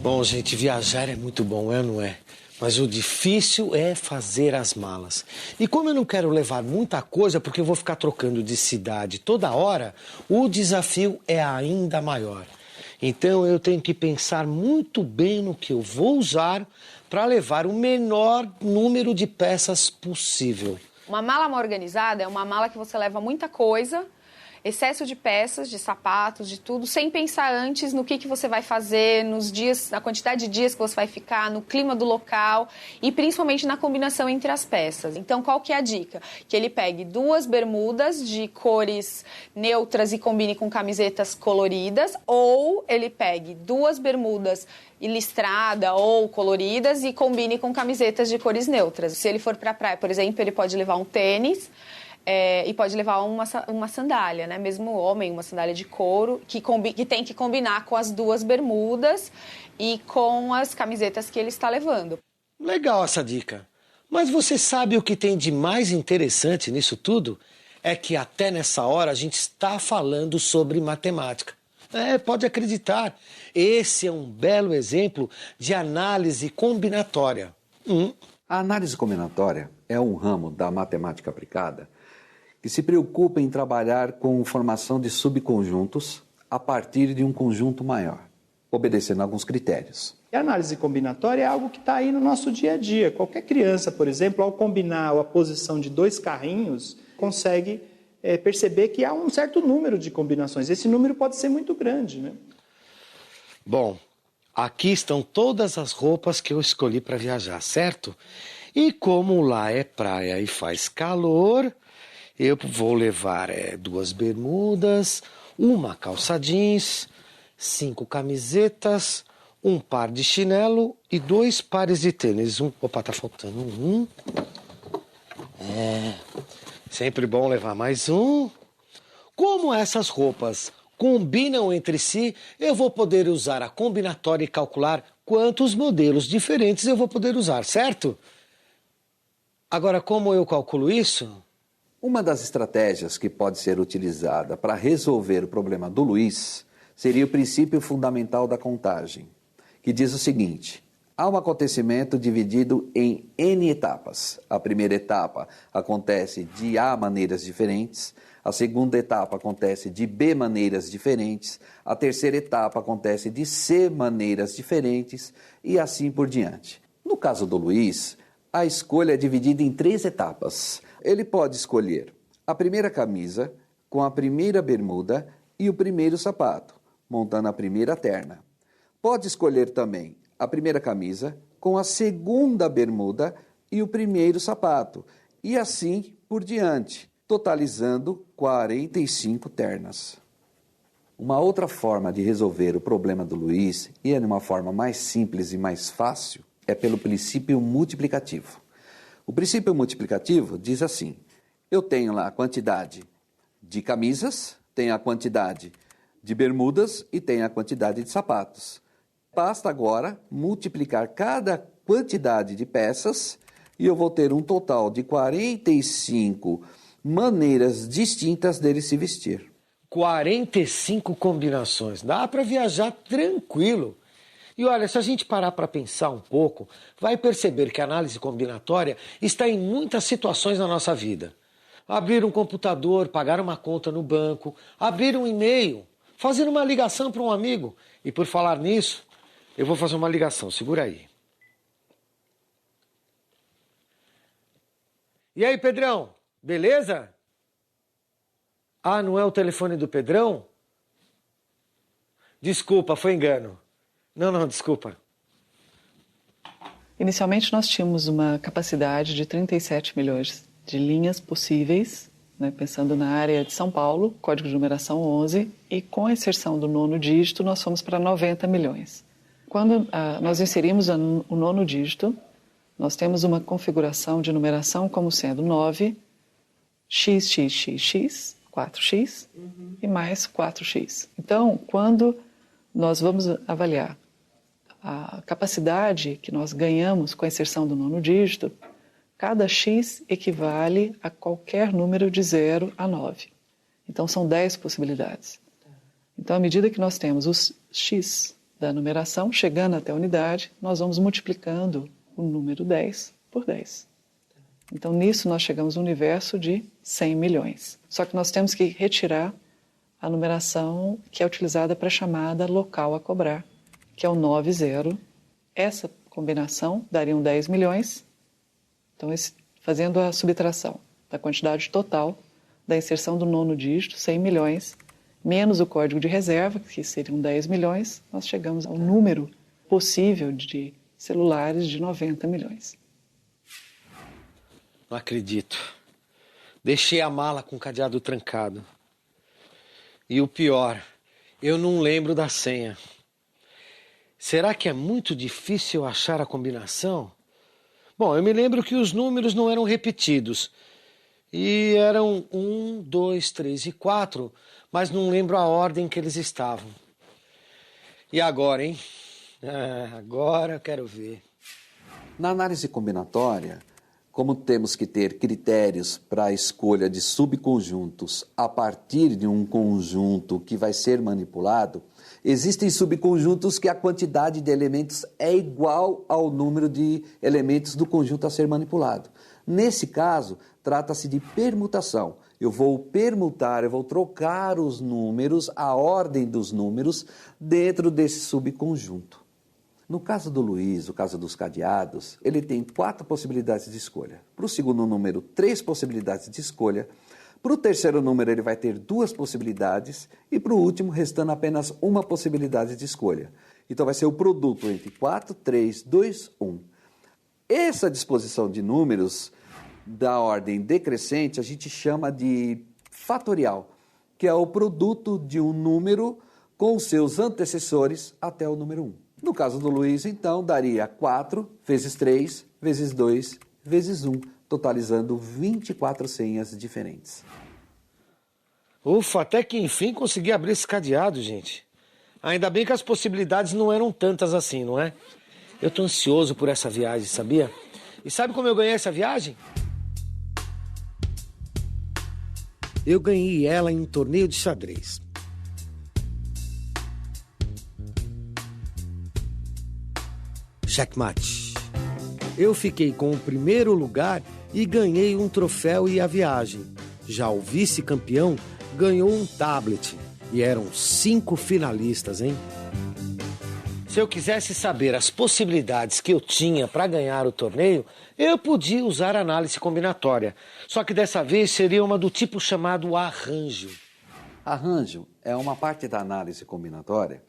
Bom, gente, viajar é muito bom, não é? Mas o difícil é fazer as malas. E como eu não quero levar muita coisa, porque eu vou ficar trocando de cidade toda hora, o desafio é ainda maior. Então eu tenho que pensar muito bem no que eu vou usar para levar o menor número de peças possível. Uma mala mal organizada é uma mala que você leva muita coisa, excesso de peças, de sapatos, de tudo, sem pensar antes no que você vai fazer, nos dias, na quantidade de dias que você vai ficar, no clima do local e principalmente na combinação entre as peças. Então, qual que é a dica? Que ele pegue 2 bermudas de cores neutras e combine com camisetas coloridas, ou ele pegue 2 bermudas listrada ou coloridas e combine com camisetas de cores neutras. Se ele for para a praia, por exemplo, ele pode levar um tênis, e pode levar uma sandália, né? Mesmo o homem, uma sandália de couro, que tem que combinar com as 2 bermudas e com as camisetas que ele está levando. Legal essa dica. Mas você sabe o que tem de mais interessante nisso tudo? É que até nessa hora a gente está falando sobre matemática. Pode acreditar. Esse é um belo exemplo de análise combinatória. A análise combinatória é um ramo da matemática aplicada que se preocupa em trabalhar com formação de subconjuntos a partir de um conjunto maior, obedecendo a alguns critérios. E a análise combinatória é algo que está aí no nosso dia a dia. Qualquer criança, por exemplo, ao combinar a posição de 2 carrinhos, consegue perceber que há um certo número de combinações. Esse número pode ser muito grande, né? Bom, aqui estão todas as roupas que eu escolhi para viajar, certo? E como lá é praia e faz calor, eu vou levar 2 bermudas, uma calça jeans, 5 camisetas, um par de chinelo e 2 pares de tênis. Opa, tá faltando um. Sempre bom levar mais um. Como essas roupas combinam entre si, eu vou poder usar a combinatória e calcular quantos modelos diferentes eu vou poder usar, certo? Agora, como eu calculo isso? Uma das estratégias que pode ser utilizada para resolver o problema do Luiz seria o princípio fundamental da contagem, que diz o seguinte: há um acontecimento dividido em N etapas. A primeira etapa acontece de A maneiras diferentes, a segunda etapa acontece de B maneiras diferentes, a terceira etapa acontece de C maneiras diferentes e assim por diante. No caso do Luiz, a escolha é dividida em 3 etapas. Ele pode escolher a primeira camisa com a primeira bermuda e o primeiro sapato, montando a primeira terna. Pode escolher também a primeira camisa com a segunda bermuda e o primeiro sapato, e assim por diante, totalizando 45 ternas. Uma outra forma de resolver o problema do Luiz, e é de uma forma mais simples e mais fácil, é pelo princípio multiplicativo. O princípio multiplicativo diz assim: eu tenho lá a quantidade de camisas, tenho a quantidade de bermudas e tenho a quantidade de sapatos. Basta agora multiplicar cada quantidade de peças e eu vou ter um total de 45 maneiras distintas dele se vestir. 45 combinações. Dá para viajar tranquilo. E olha, se a gente parar para pensar um pouco, vai perceber que a análise combinatória está em muitas situações na nossa vida. Abrir um computador, pagar uma conta no banco, abrir um e-mail, fazer uma ligação para um amigo. E por falar nisso, eu vou fazer uma ligação, segura aí. E aí, Pedrão, beleza? Ah, não é o telefone do Pedrão? Desculpa, foi engano. Não, desculpa. Inicialmente nós tínhamos uma capacidade de 37 milhões de linhas possíveis, né, pensando na área de São Paulo, código de numeração 11, e com a inserção do 9º dígito nós fomos para 90 milhões. Quando nós inserimos o 9º dígito, nós temos uma configuração de numeração como sendo 9, xxxx, 4x, e mais 4x. Então, quando nós vamos avaliar a capacidade que nós ganhamos com a inserção do 9º dígito, cada x equivale a qualquer número de 0 a 9. Então, são 10 possibilidades. Então, à medida que nós temos os x da numeração, chegando até a unidade, nós vamos multiplicando o número 10 por 10. Então, nisso, nós chegamos a um universo de 100 milhões. Só que nós temos que retirar a numeração que é utilizada para a chamada local a cobrar, que é o 90. Essa combinação daria 10 milhões. Então, fazendo a subtração da quantidade total da inserção do 9º dígito, 100 milhões, menos o código de reserva, que seriam 10 milhões, nós chegamos ao número possível de celulares de 90 milhões. Não acredito. Deixei a mala com o cadeado trancado. E o pior, eu não lembro da senha. Será que é muito difícil achar a combinação? Bom, eu me lembro que os números não eram repetidos. E eram 1, 2, 3 e 4, mas não lembro a ordem que eles estavam. E agora, hein? Agora eu quero ver. Na análise combinatória, como temos que ter critérios para a escolha de subconjuntos a partir de um conjunto que vai ser manipulado, existem subconjuntos que a quantidade de elementos é igual ao número de elementos do conjunto a ser manipulado. Nesse caso, trata-se de permutação. Eu vou permutar, eu vou trocar os números, a ordem dos números, dentro desse subconjunto. No caso do Luiz, o caso dos cadeados, ele tem 4 possibilidades de escolha. Para o segundo número, 3 possibilidades de escolha. Para o terceiro número, ele vai ter 2 possibilidades. E para o último, restando apenas uma possibilidade de escolha. Então, vai ser o produto entre 4, 3, 2, 1. Essa disposição de números da ordem decrescente a gente chama de fatorial, que é o produto de um número com seus antecessores até o número 1. No caso do Luiz, então, daria 4 vezes 3 vezes 2 vezes 1, totalizando 24 senhas diferentes. Ufa, até que enfim consegui abrir esse cadeado, gente. Ainda bem que as possibilidades não eram tantas assim, não é? Eu tô ansioso por essa viagem, sabia? E sabe como eu ganhei essa viagem? Eu ganhei ela em um torneio de xadrez. Checkmate. Eu fiquei com o primeiro lugar e ganhei um troféu e a viagem. Já o vice-campeão ganhou um tablet. E eram 5 finalistas, hein? Se eu quisesse saber as possibilidades que eu tinha para ganhar o torneio, eu podia usar análise combinatória. Só que dessa vez seria uma do tipo chamado arranjo. Arranjo é uma parte da análise combinatória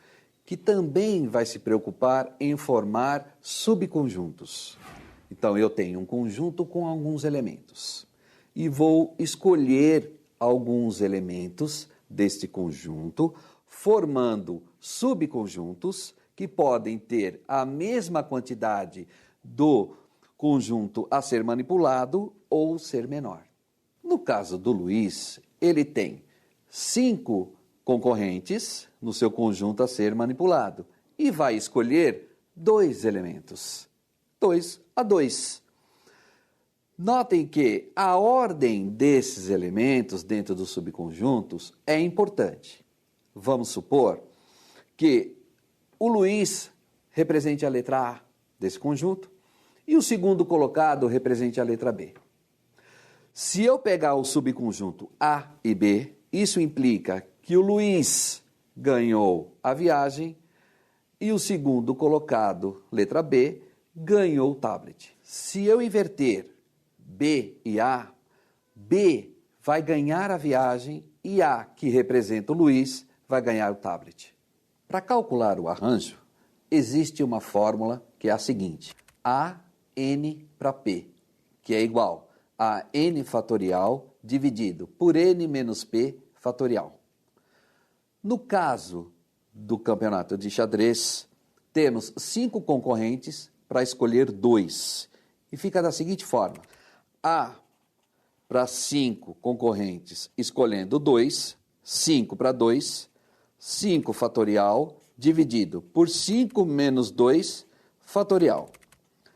que também vai se preocupar em formar subconjuntos. Então, eu tenho um conjunto com alguns elementos e vou escolher alguns elementos deste conjunto, formando subconjuntos que podem ter a mesma quantidade do conjunto a ser manipulado ou ser menor. No caso do Luiz, ele tem 5 concorrentes no seu conjunto a ser manipulado e vai escolher 2 elementos, 2 a 2. Notem que a ordem desses elementos dentro dos subconjuntos é importante. Vamos supor que o Luiz represente a letra A desse conjunto e o segundo colocado represente a letra B. Se eu pegar o subconjunto A e B, isso implica que o Luiz ganhou a viagem e o segundo colocado, letra B, ganhou o tablet. Se eu inverter B e A, B vai ganhar a viagem e A, que representa o Luiz, vai ganhar o tablet. Para calcular o arranjo, existe uma fórmula que é a seguinte: AN para P, que é igual a N fatorial dividido por N menos P fatorial. No caso do campeonato de xadrez, temos 5 concorrentes para escolher 2. E fica da seguinte forma: A para 5 concorrentes escolhendo 2, 5 para 2, 5 fatorial dividido por 5 menos 2 fatorial.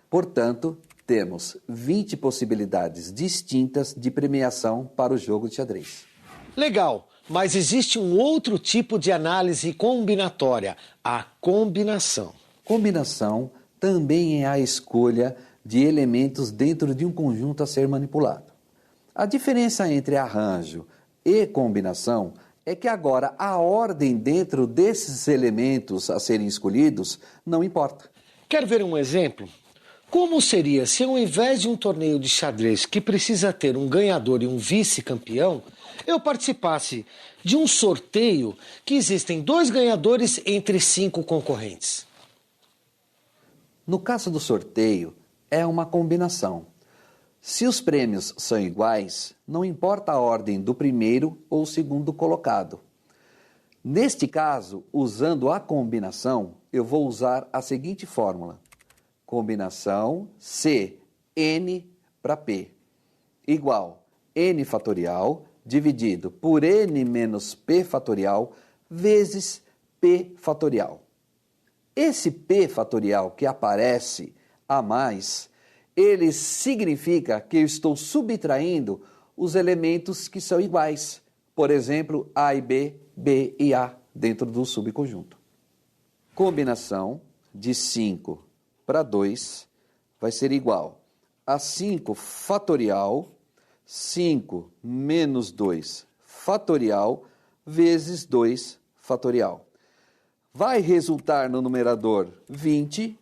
Portanto, temos 20 possibilidades distintas de premiação para o jogo de xadrez. Legal, Mas existe um outro tipo de análise combinatória, a combinação. Combinação também é a escolha de elementos dentro de um conjunto a ser manipulado. A diferença entre arranjo e combinação é que agora a ordem dentro desses elementos a serem escolhidos não importa. Quer ver um exemplo? Como seria se ao invés de um torneio de xadrez que precisa ter um ganhador e um vice-campeão, eu participasse de um sorteio que existem 2 ganhadores entre 5 concorrentes? No caso do sorteio, é uma combinação. Se os prêmios são iguais, não importa a ordem do primeiro ou segundo colocado. Neste caso, usando a combinação, eu vou usar a seguinte fórmula. Combinação C, N para P, igual N fatorial dividido por N menos P fatorial vezes P fatorial. Esse P fatorial que aparece a mais, ele significa que eu estou subtraindo os elementos que são iguais. Por exemplo, A e B, B e A dentro do subconjunto. Combinação de 5 para 2 vai ser igual a 5 fatorial, 5 menos 2 fatorial, vezes 2 fatorial. Vai resultar no numerador 20,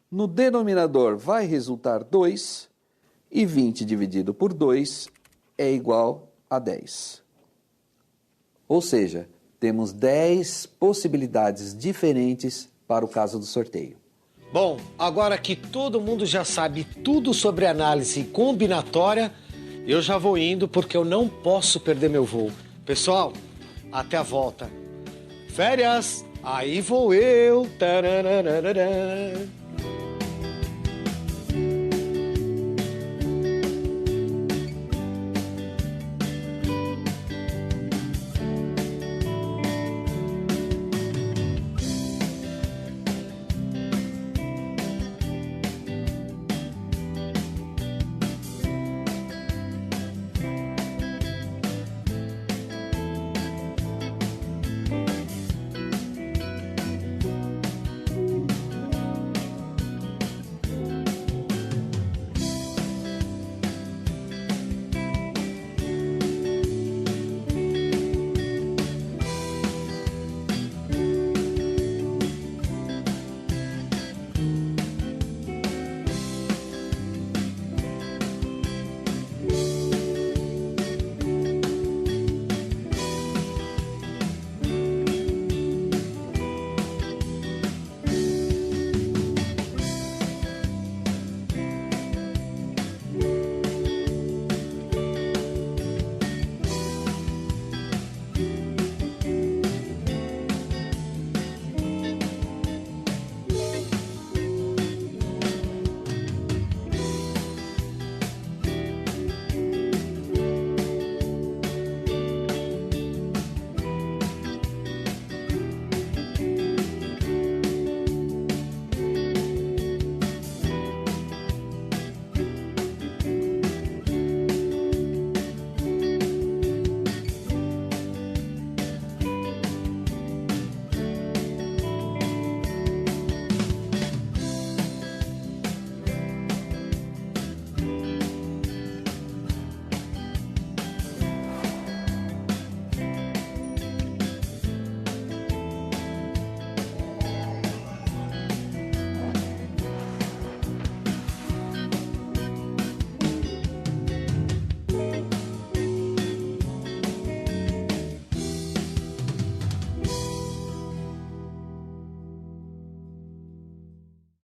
no denominador vai resultar 2, e 20 dividido por 2 é igual a 10. Ou seja, temos 10 possibilidades diferentes para o caso do sorteio. Bom, agora que todo mundo já sabe tudo sobre análise combinatória, eu já vou indo porque eu não posso perder meu voo. Pessoal, até a volta. Férias, aí vou eu. Tararararara.